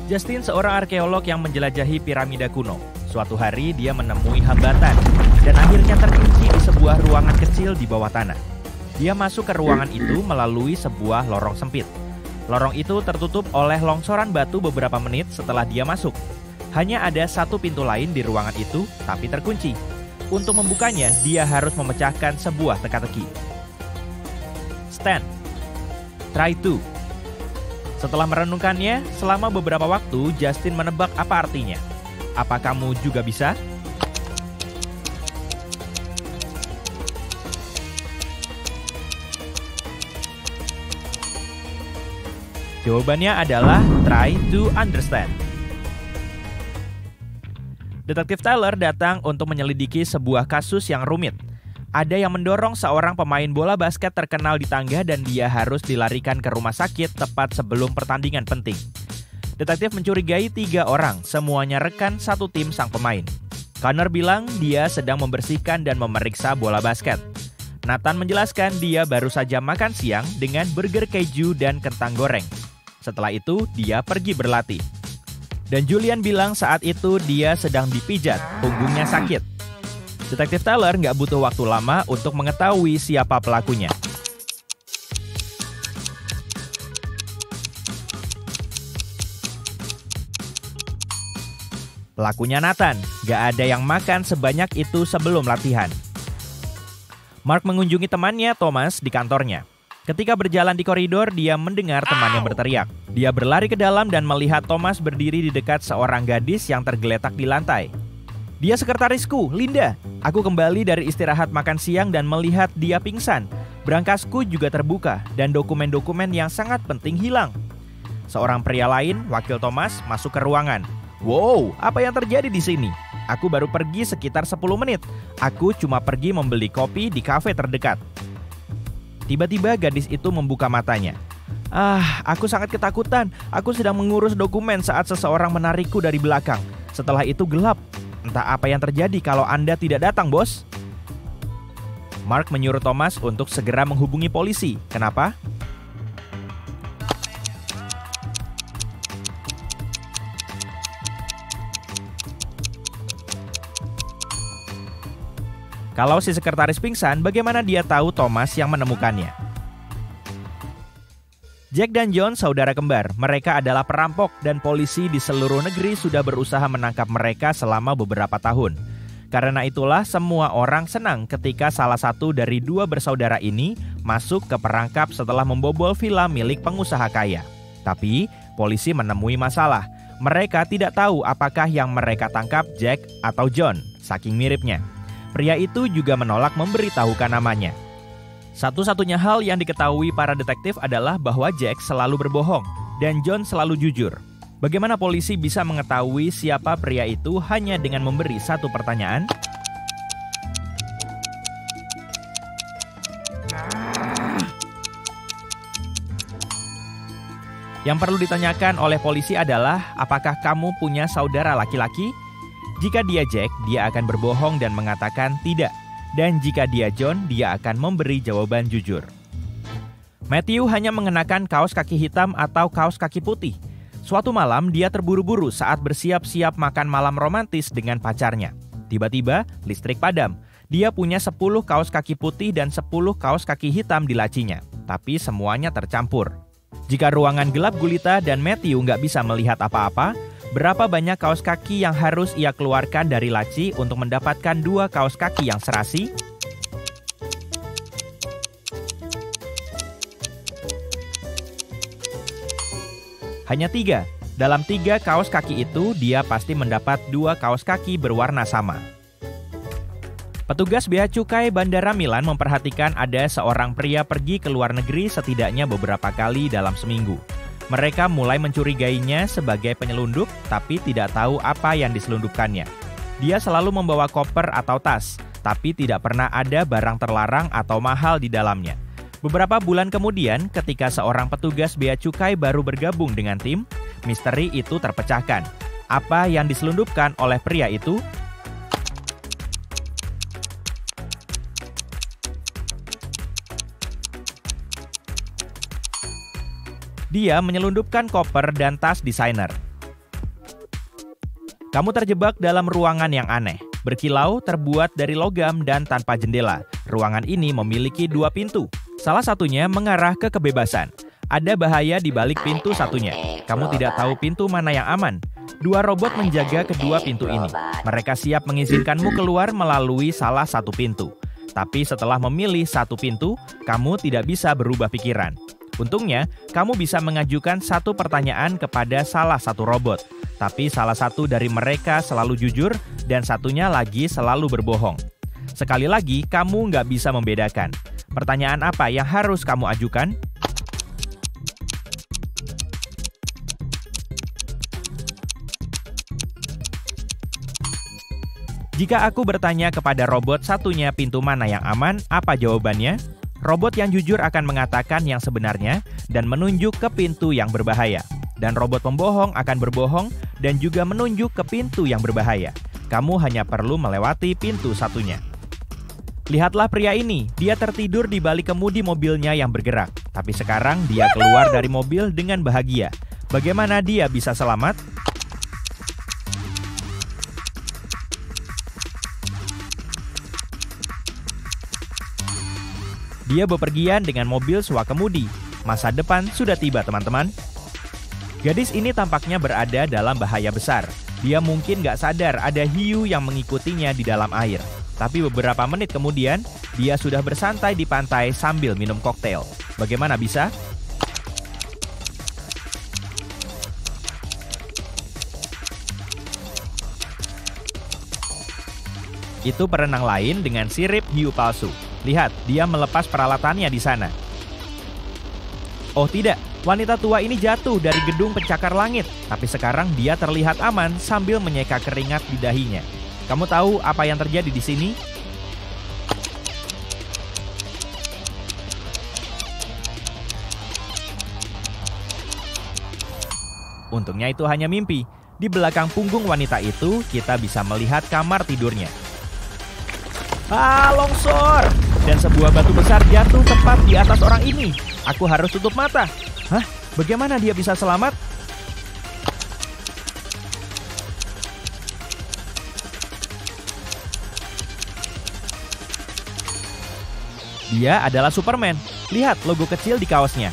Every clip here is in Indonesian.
Justin seorang arkeolog yang menjelajahi piramida kuno. Suatu hari dia menemui hambatan dan akhirnya terkunci di sebuah ruangan kecil di bawah tanah. Dia masuk ke ruangan itu melalui sebuah lorong sempit. Lorong itu tertutup oleh longsoran batu beberapa menit setelah dia masuk. Hanya ada satu pintu lain di ruangan itu, tapi terkunci. Untuk membukanya, dia harus memecahkan sebuah teka-teki. Stand. Try to. Setelah merenungkannya, selama beberapa waktu, Justin menebak apa artinya. Apa kamu juga bisa? Jawabannya adalah try to understand. Detektif Tyler datang untuk menyelidiki sebuah kasus yang rumit. Ada yang mendorong seorang pemain bola basket terkenal di tangga dan dia harus dilarikan ke rumah sakit tepat sebelum pertandingan penting. Detektif mencurigai 3 orang, semuanya rekan satu tim sang pemain. Connor bilang dia sedang membersihkan dan memeriksa bola basket. Nathan menjelaskan dia baru saja makan siang dengan burger keju dan kentang goreng. Setelah itu, dia pergi berlatih. Dan Julian bilang saat itu dia sedang dipijat, punggungnya sakit. Detektif Tyler nggak butuh waktu lama untuk mengetahui siapa pelakunya. Pelakunya Nathan, nggak ada yang makan sebanyak itu sebelum latihan. Mark mengunjungi temannya Thomas di kantornya. Ketika berjalan di koridor, dia mendengar temannya berteriak. Dia berlari ke dalam dan melihat Thomas berdiri di dekat seorang gadis yang tergeletak di lantai. Dia sekretarisku, Linda. Aku kembali dari istirahat makan siang dan melihat dia pingsan. Berangkasku juga terbuka dan dokumen-dokumen yang sangat penting hilang. Seorang pria lain, wakil Thomas, masuk ke ruangan. Wow, apa yang terjadi di sini? Aku baru pergi sekitar 10 menit. Aku cuma pergi membeli kopi di kafe terdekat. Tiba-tiba gadis itu membuka matanya. Aku sangat ketakutan. Aku sedang mengurus dokumen saat seseorang menarikku dari belakang. Setelah itu gelap. Entah apa yang terjadi kalau Anda tidak datang, bos. Mark menyuruh Thomas untuk segera menghubungi polisi. Kenapa? Kalau si sekretaris pingsan, bagaimana dia tahu Thomas yang menemukannya? Jack dan John saudara kembar. Mereka adalah perampok dan polisi di seluruh negeri sudah berusaha menangkap mereka selama beberapa tahun. Karena itulah semua orang senang ketika salah satu dari 2 bersaudara ini masuk ke perangkap setelah membobol villa milik pengusaha kaya. Tapi polisi menemui masalah. Mereka tidak tahu apakah yang mereka tangkap Jack atau John, saking miripnya. Pria itu juga menolak memberitahukan namanya. Satu-satunya hal yang diketahui para detektif adalah bahwa Jack selalu berbohong dan John selalu jujur. Bagaimana polisi bisa mengetahui siapa pria itu hanya dengan memberi satu pertanyaan? Yang perlu ditanyakan oleh polisi adalah, apakah kamu punya saudara laki-laki? Jika dia Jack, dia akan berbohong dan mengatakan tidak. Dan jika dia John, dia akan memberi jawaban jujur. Matthew hanya mengenakan kaos kaki hitam atau kaos kaki putih. Suatu malam, dia terburu-buru saat bersiap-siap makan malam romantis dengan pacarnya. Tiba-tiba, listrik padam. Dia punya 10 kaos kaki putih dan 10 kaos kaki hitam di lacinya. Tapi semuanya tercampur. Jika ruangan gelap gulita dan Matthew nggak bisa melihat apa-apa, berapa banyak kaos kaki yang harus ia keluarkan dari laci untuk mendapatkan 2 kaos kaki yang serasi? Hanya 3. Dalam 3 kaos kaki itu, dia pasti mendapat 2 kaos kaki berwarna sama. Petugas Bea Cukai Bandara Milan memperhatikan ada seorang pria pergi ke luar negeri setidaknya beberapa kali dalam seminggu. Mereka mulai mencurigainya sebagai penyelundup, tapi tidak tahu apa yang diselundupkannya. Dia selalu membawa koper atau tas, tapi tidak pernah ada barang terlarang atau mahal di dalamnya. Beberapa bulan kemudian, ketika seorang petugas Bea Cukai baru bergabung dengan tim, misteri itu terpecahkan. Apa yang diselundupkan oleh pria itu? Dia menyelundupkan koper dan tas desainer. Kamu terjebak dalam ruangan yang aneh. Berkilau, terbuat dari logam dan tanpa jendela. Ruangan ini memiliki 2 pintu. Salah satunya mengarah ke kebebasan. Ada bahaya di balik pintu satunya. Kamu tidak tahu pintu mana yang aman. 2 robot menjaga kedua pintu ini. Mereka siap mengizinkanmu keluar melalui salah satu pintu. Tapi setelah memilih satu pintu, kamu tidak bisa berubah pikiran. Untungnya, kamu bisa mengajukan satu pertanyaan kepada salah satu robot. Tapi salah satu dari mereka selalu jujur dan satunya lagi selalu berbohong. Sekali lagi, kamu nggak bisa membedakan. Pertanyaan apa yang harus kamu ajukan? Jika aku bertanya kepada robot satunya pintu mana yang aman, apa jawabannya? Robot yang jujur akan mengatakan yang sebenarnya dan menunjuk ke pintu yang berbahaya. Dan robot pembohong akan berbohong dan juga menunjuk ke pintu yang berbahaya. Kamu hanya perlu melewati pintu satunya. Lihatlah pria ini, dia tertidur di balik kemudi mobilnya yang bergerak. Tapi sekarang dia keluar dari mobil dengan bahagia. Bagaimana dia bisa selamat? Dia bepergian dengan mobil swakemudi. Masa depan sudah tiba, teman-teman. Gadis ini tampaknya berada dalam bahaya besar. Dia mungkin gak sadar ada hiu yang mengikutinya di dalam air. Tapi beberapa menit kemudian, dia sudah bersantai di pantai sambil minum koktail. Bagaimana bisa? Itu perenang lain dengan sirip hiu palsu. Lihat, dia melepas peralatannya di sana. Oh tidak, wanita tua ini jatuh dari gedung pencakar langit. Tapi sekarang dia terlihat aman sambil menyeka keringat di dahinya. Kamu tahu apa yang terjadi di sini? Untungnya itu hanya mimpi. Di belakang punggung wanita itu, kita bisa melihat kamar tidurnya. Longsor! Dan sebuah batu besar jatuh tepat di atas orang ini. Aku harus tutup mata. Hah? Bagaimana dia bisa selamat? Dia adalah Superman. Lihat logo kecil di kaosnya.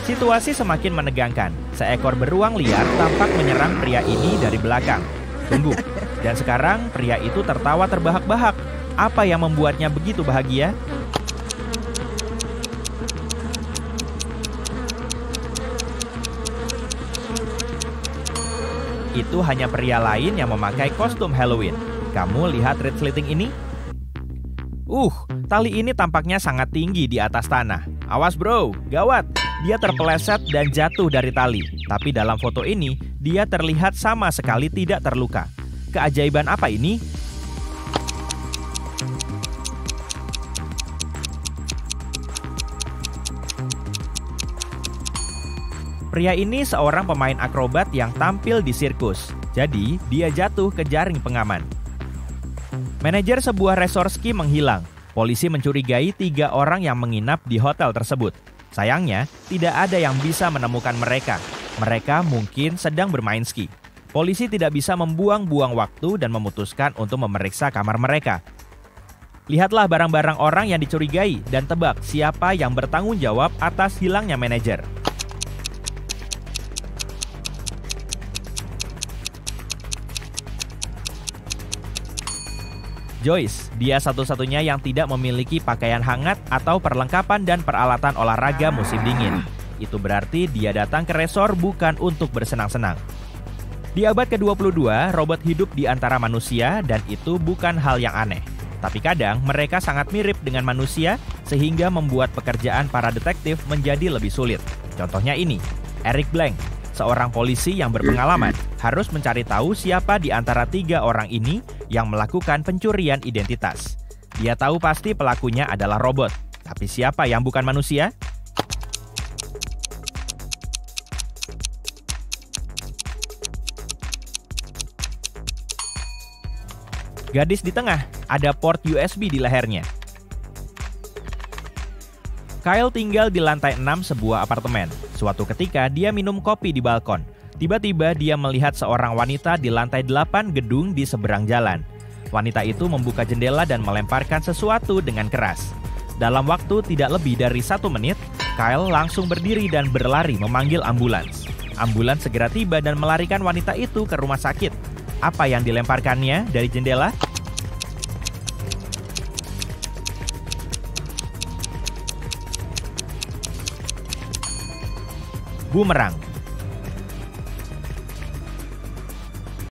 Situasi semakin menegangkan. Seekor beruang liar tampak menyerang pria ini dari belakang. Tunggu. Dan sekarang pria itu tertawa terbahak-bahak. Apa yang membuatnya begitu bahagia? Itu hanya pria lain yang memakai kostum Halloween. Kamu lihat resleting ini? Tali ini tampaknya sangat tinggi di atas tanah. Awas bro, gawat. Dia terpeleset dan jatuh dari tali. Tapi dalam foto ini, dia terlihat sama sekali tidak terluka. Keajaiban apa ini? Pria ini seorang pemain akrobat yang tampil di sirkus. Jadi, dia jatuh ke jaring pengaman. Manajer sebuah resort ski menghilang. Polisi mencurigai 3 orang yang menginap di hotel tersebut. Sayangnya, tidak ada yang bisa menemukan mereka. Mereka mungkin sedang bermain ski. Polisi tidak bisa membuang-buang waktu dan memutuskan untuk memeriksa kamar mereka. Lihatlah barang-barang orang yang dicurigai dan tebak siapa yang bertanggung jawab atas hilangnya manajer. Joyce, dia satu-satunya yang tidak memiliki pakaian hangat atau perlengkapan dan peralatan olahraga musim dingin. Itu berarti dia datang ke resor bukan untuk bersenang-senang. Di abad ke-22, robot hidup di antara manusia dan itu bukan hal yang aneh. Tapi kadang mereka sangat mirip dengan manusia sehingga membuat pekerjaan para detektif menjadi lebih sulit. Contohnya ini, Eric Blank, seorang polisi yang berpengalaman, harus mencari tahu siapa di antara 3 orang ini yang melakukan pencurian identitas. Dia tahu pasti pelakunya adalah robot, tapi siapa yang bukan manusia? Gadis di tengah, ada port USB di lehernya. Kyle tinggal di lantai 6 sebuah apartemen. Suatu ketika dia minum kopi di balkon. Tiba-tiba dia melihat seorang wanita di lantai 8 gedung di seberang jalan. Wanita itu membuka jendela dan melemparkan sesuatu dengan keras. Dalam waktu tidak lebih dari 1 menit, Kyle langsung berdiri dan berlari memanggil ambulans. Ambulans segera tiba dan melarikan wanita itu ke rumah sakit. Apa yang dilemparkannya dari jendela? Bumerang.